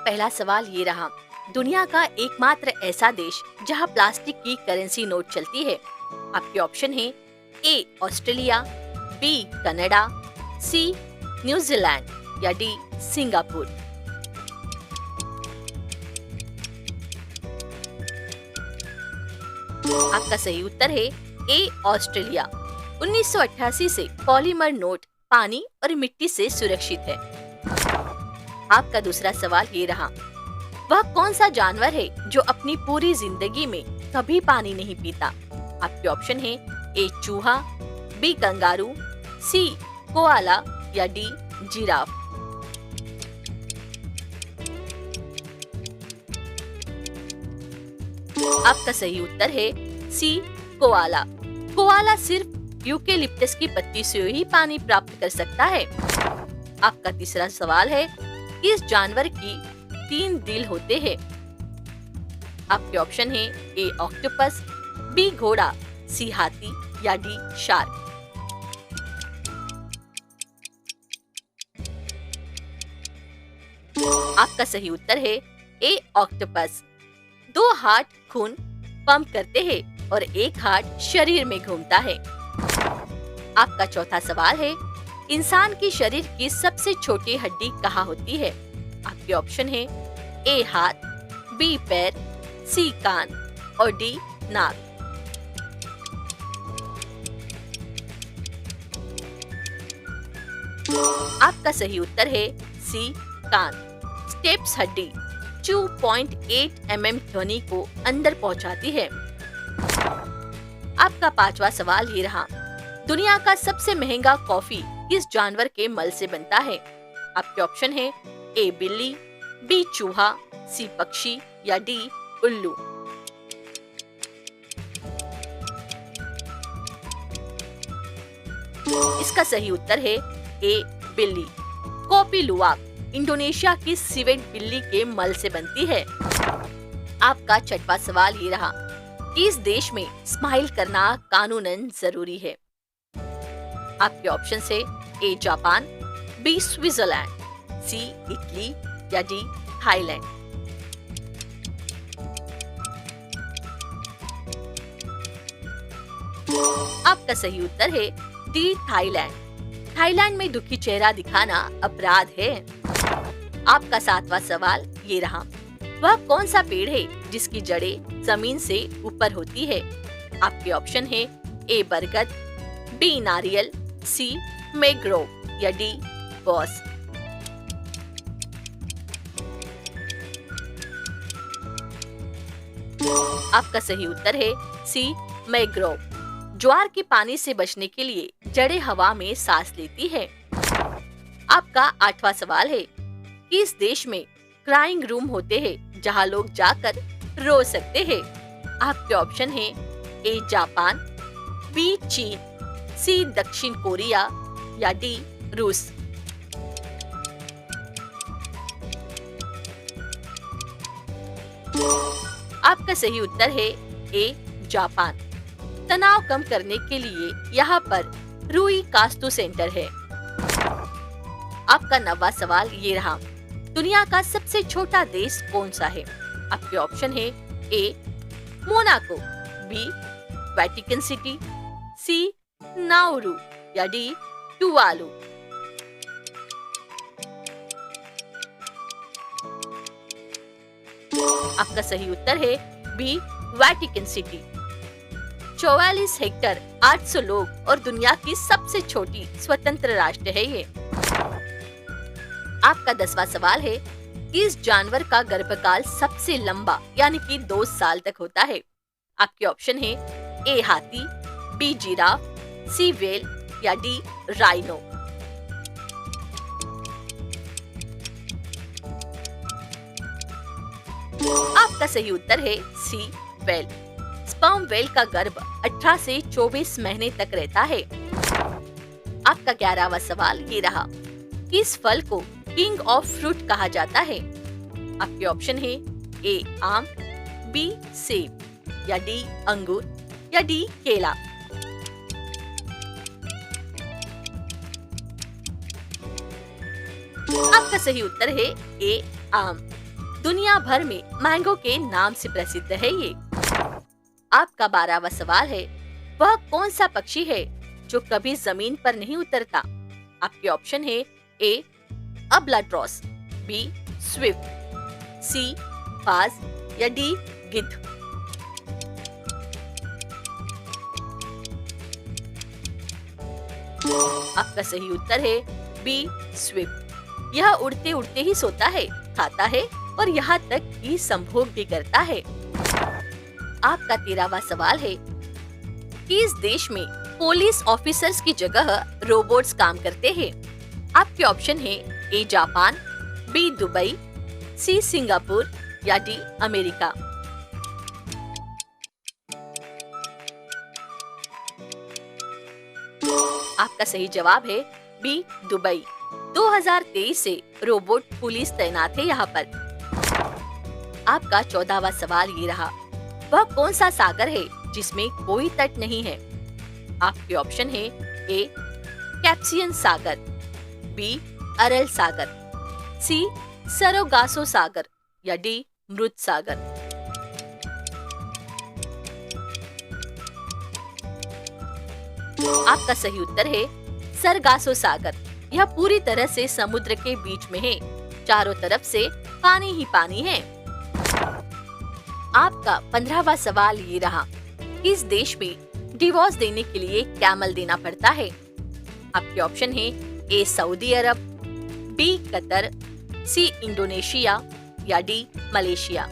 पहला सवाल ये रहा, दुनिया का एकमात्र ऐसा देश जहां प्लास्टिक की करेंसी नोट चलती है। आपके ऑप्शन है A Australia, B Canada, C New Zealand या डी सिंगापुर। आपका सही उत्तर है ए ऑस्ट्रेलिया। 1988 से पॉलीमर नोट पानी और मिट्टी से सुरक्षित है। आपका दूसरा सवाल ये रहा, वह कौन सा जानवर है जो अपनी पूरी जिंदगी में कभी पानी नहीं पीता। आपके ऑप्शन है ए चूहा, बी कंगारू, सी कोआला या डी जिराफ। आपका सही उत्तर है सी कोआला। कोआला सिर्फ यूकेलिप्टस की पत्ती से ही पानी प्राप्त कर सकता है। आपका तीसरा सवाल है, इस जानवर की 3 दिल होते हैं। आपके ऑप्शन है ए ऑक्टोपस, बी घोड़ा, सी हाथी या डी शार्क। आपका सही उत्तर है ए ऑक्टोपस। 2 हार्ट खून पंप करते हैं और एक हार्ट शरीर में घूमता है। आपका चौथा सवाल है, इंसान की शरीर की सबसे छोटी हड्डी कहाँ होती है। आपके ऑप्शन है ए हाथ, बी पैर, सी कान और डी नाक। आपका सही उत्तर है सी कान। स्टेप्स हड्डी 2.8 mm ध्वनि को अंदर पहुंचाती है। आपका पांचवा सवाल ये रहा, दुनिया का सबसे महंगा कॉफी किस जानवर के मल से बनता है। आपके ऑप्शन है ए बिल्ली, बी चूहा, सी पक्षी या डी उल्लू। इसका सही उत्तर है ए बिल्ली। कॉपी लुवाक इंडोनेशिया की सिवेट बिल्ली के मल से बनती है। आपका छठवां सवाल ये रहा, इस देश में स्माइल करना कानूनन जरूरी है। आपके ऑप्शन से A Japan, B Switzerland, C Italy या डी थाईलैंड। आपका सही उत्तर है डी थाईलैंड। थाईलैंड में दुखी चेहरा दिखाना अपराध है। आपका 7वां सवाल ये रहा, वह कौन सा पेड़ है जिसकी जड़ें जमीन से ऊपर होती है। आपके ऑप्शन है ए बरगद, बी नारियल, सी मैंग्रोव या डी बॉस। आपका सही उत्तर है सी मैंग्रोव। ज्वार के पानी से बचने के लिए जड़ें हवा में सांस लेती है। आपका 8वां सवाल है, किस देश में क्राइंग रूम होते हैं जहां लोग जाकर रो सकते हैं। आपके ऑप्शन है ए जापान, बी चीन, सी दक्षिण कोरिया या डी रूस। आपका सही उत्तर है ए जापान। तनाव कम करने के लिए यहाँ पर रूई कास्तु सेंटर है। आपका 9वां सवाल ये रहा, दुनिया का सबसे छोटा देश कौन सा है। आपके ऑप्शन है ए मोनाको, बी वेटिकन सिटी, सी नाउरू या डी टुवालू। आपका सही उत्तर है बी वेटिकन सिटी। 44 हेक्टर, 800 लोग और दुनिया की सबसे छोटी स्वतंत्र राष्ट्र है ये। आपका 10वां सवाल है, इस जानवर का गर्भकाल सबसे लंबा यानी कि 2 साल तक होता है। आपके ऑप्शन है ए हाथी, बी जिराफ, सी व्हेल या डी राइनो। आपका सही उत्तर है सी व्हेल। स्पर्म व्हेल का गर्भ 18 से 24 महीने तक रहता है। आपका 11वां सवाल ये रहा, किस फल को किंग ऑफ फ्रूट कहा जाता है। आपके ऑप्शन है ए आम, बी सेब या डी अंगूर या डी केला। आपका सही उत्तर है ए आम। दुनिया भर में मैंगो के नाम से प्रसिद्ध है ये। आपका 12वां सवाल है, वह कौन सा पक्षी है जो कभी जमीन पर नहीं उतरता? आपके ऑप्शन है ए अल्बाट्रॉस, बी स्विफ्ट, सी बाज या डी गिद्ध। आपका सही उत्तर है बी स्विफ्ट। यह उड़ते उड़ते ही सोता है, खाता है और यहाँ तक कि संभोग भी करता है। आपका 13वां सवाल है कि इस देश में पुलिस ऑफिसर्स की जगह रोबोट्स काम करते हैं। आपके ऑप्शन है A Japan, B Dubai, C Singapore या डी अमेरिका। आपका सही जवाब है बी दुबई। 2023 से रोबोट पुलिस तैनात है यहाँ पर। आपका 14वां सवाल ये रहा, वह कौन सा सागर है जिसमें कोई तट नहीं है? आपके ऑप्शन है ए कैप्सियन सागर, बी अरल सागर, सी सरोगासो सागर या डी मृत सागर। आपका सही उत्तर है सरगासो सागर। यह पूरी तरह से समुद्र के बीच में है, चारों तरफ से पानी ही पानी है। आपका 15वां सवाल ये रहा, इस देश में डिवोर्स देने के लिए कैमल देना पड़ता है। आपके ऑप्शन है ए सऊदी अरब, बी कतर, सी इंडोनेशिया या डी मलेशिया।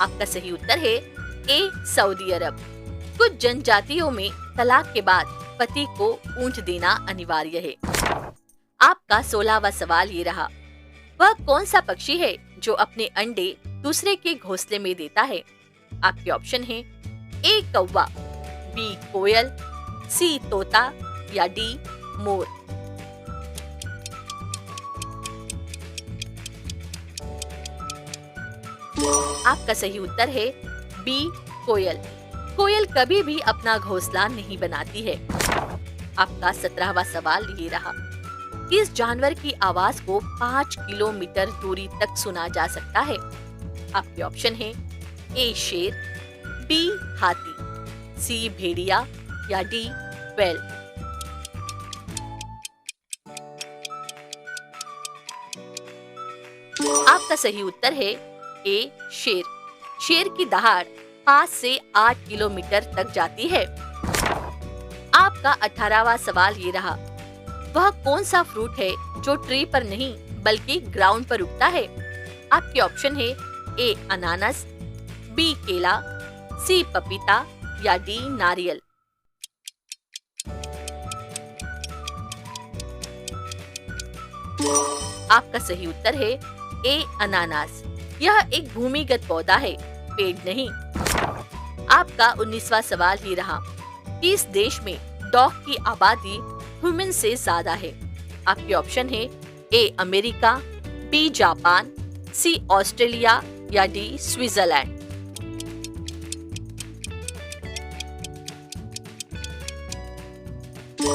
आपका सही उत्तर है ए सऊदी अरब। कुछ जनजातियों में तलाक के बाद पति को ऊंट देना अनिवार्य है। आपका 16वां सवाल ये रहा, वह कौन सा पक्षी है जो अपने अंडे दूसरे के घोंसले में देता है? आपके ऑप्शन है ए कौवा, बी कोयल, सी तोता या डी मोर। आपका सही उत्तर है बी कोयल। कोयल कभी भी अपना घोंसला नहीं बनाती है। आपका 17वां सवाल ये रहा, इस जानवर की आवाज को 5 किलोमीटर दूरी तक सुना जा सकता है। आपके ऑप्शन है ए शेर, बी हाथी, सी भेड़िया या डी बैल। आपका सही उत्तर है ए शेर। शेर की दहाड़ 5 से 8 किलोमीटर तक जाती है। आपका 18वां सवाल ये रहा, वह कौन सा फ्रूट है जो ट्री पर नहीं बल्कि ग्राउंड पर उगता है? आपके ऑप्शन है ए अनानास, बी केला, सी पपीता या डी नारियल। आपका सही उत्तर है ए अनानास। यह एक भूमिगत पौधा है, पेड़ नहीं। आपका 19वां सवाल ही रहा, इस देश में डॉग की आबादी ह्यूमन से ज्यादा है। आपके ऑप्शन है A America, B Japan, C Australia या डी स्विट्जरलैंड।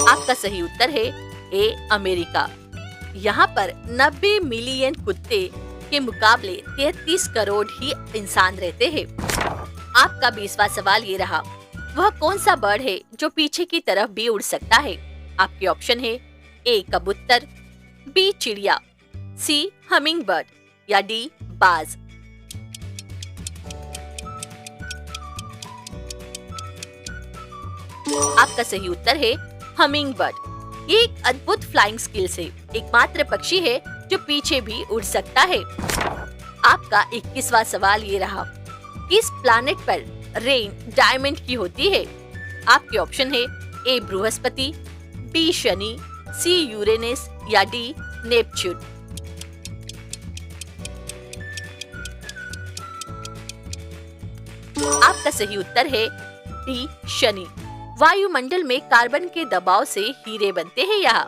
आपका सही उत्तर है ए अमेरिका। यहाँ पर 90 मिलियन कुत्ते के मुकाबले 33 करोड़ ही इंसान रहते हैं। आपका 20वां सवाल ये रहा, वह कौन सा बर्ड है जो पीछे की तरफ भी उड़ सकता है? आपके ऑप्शन है ए कबूतर, बी चिड़िया, सी हमिंग बर्ड या डी बाज। आपका सही उत्तर है हमिंग बर्ड। ये एक अद्भुत फ्लाइंग स्किल्स है, एकमात्र पक्षी है जो पीछे भी उड़ सकता है। आपका 21वां सवाल ये रहा, इस प्लैनेट पर रेन डायमंड की होती है। आपके ऑप्शन है A Brihaspati, B Shani, C Uranus या डी नेपच्यून। आपका सही उत्तर है डी शनि। वायुमंडल में कार्बन के दबाव से हीरे बनते हैं यहाँ।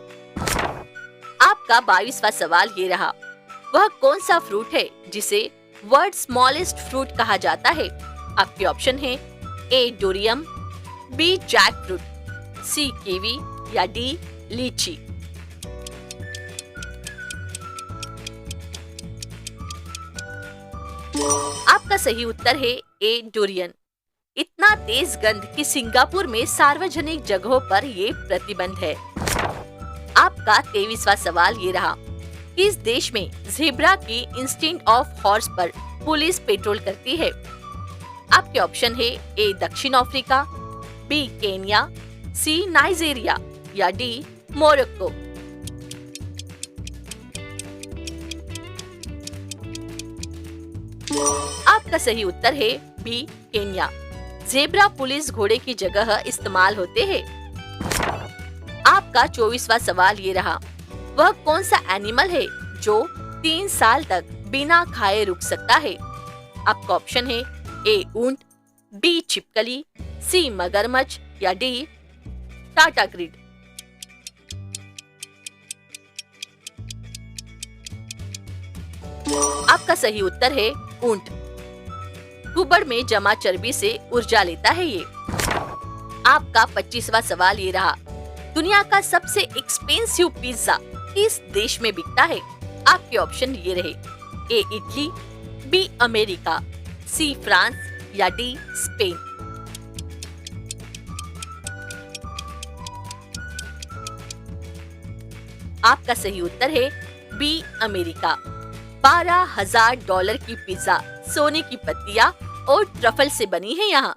आपका 22वां सवाल ये रहा, वह कौन सा फ्रूट है जिसे वर्ल्ड स्मॉलेस्ट फ्रूट कहा जाता है? आपके ऑप्शन है ए डोरियम, बी जैक फ्रूट, सी कीवी या डी लीची। आपका सही उत्तर है ए डुरियन। इतना तेज गंध कि सिंगापुर में सार्वजनिक जगहों पर ये प्रतिबंध है। आपका 23वां सवाल ये रहा, किस देश में ज़ेब्रा की इंस्टिंक्ट ऑफ हॉर्स पर पुलिस पेट्रोल करती है? आपके ऑप्शन है ए दक्षिण अफ्रीका, बी केन्या, सी नाइजीरिया या डी मोरक्को। आपका सही उत्तर है बी केन्या। ज़ेब्रा पुलिस घोड़े की जगह इस्तेमाल होते हैं। आपका 24वां सवाल ये रहा, वह कौन सा एनिमल है जो 3 साल तक बिना खाए रुक सकता है? आपका ऑप्शन है ए ऊंट, बी छिपकली, सी मगरमच्छ या डी टाटा ग्रिड। आपका सही उत्तर है ऊंट। कुबड़ में जमा चर्बी से ऊर्जा लेता है ये। आपका 25वां सवाल ये रहा, दुनिया का सबसे एक्सपेंसिव पिज्जा किस देश में बिकता है? आपके ऑप्शन ये रहे, A Italy, B America, C France या डी स्पेन। आपका सही उत्तर है बी अमेरिका। $12,000 की पिज्जा सोने की पत्तियां और ट्रफल से बनी है यहाँ।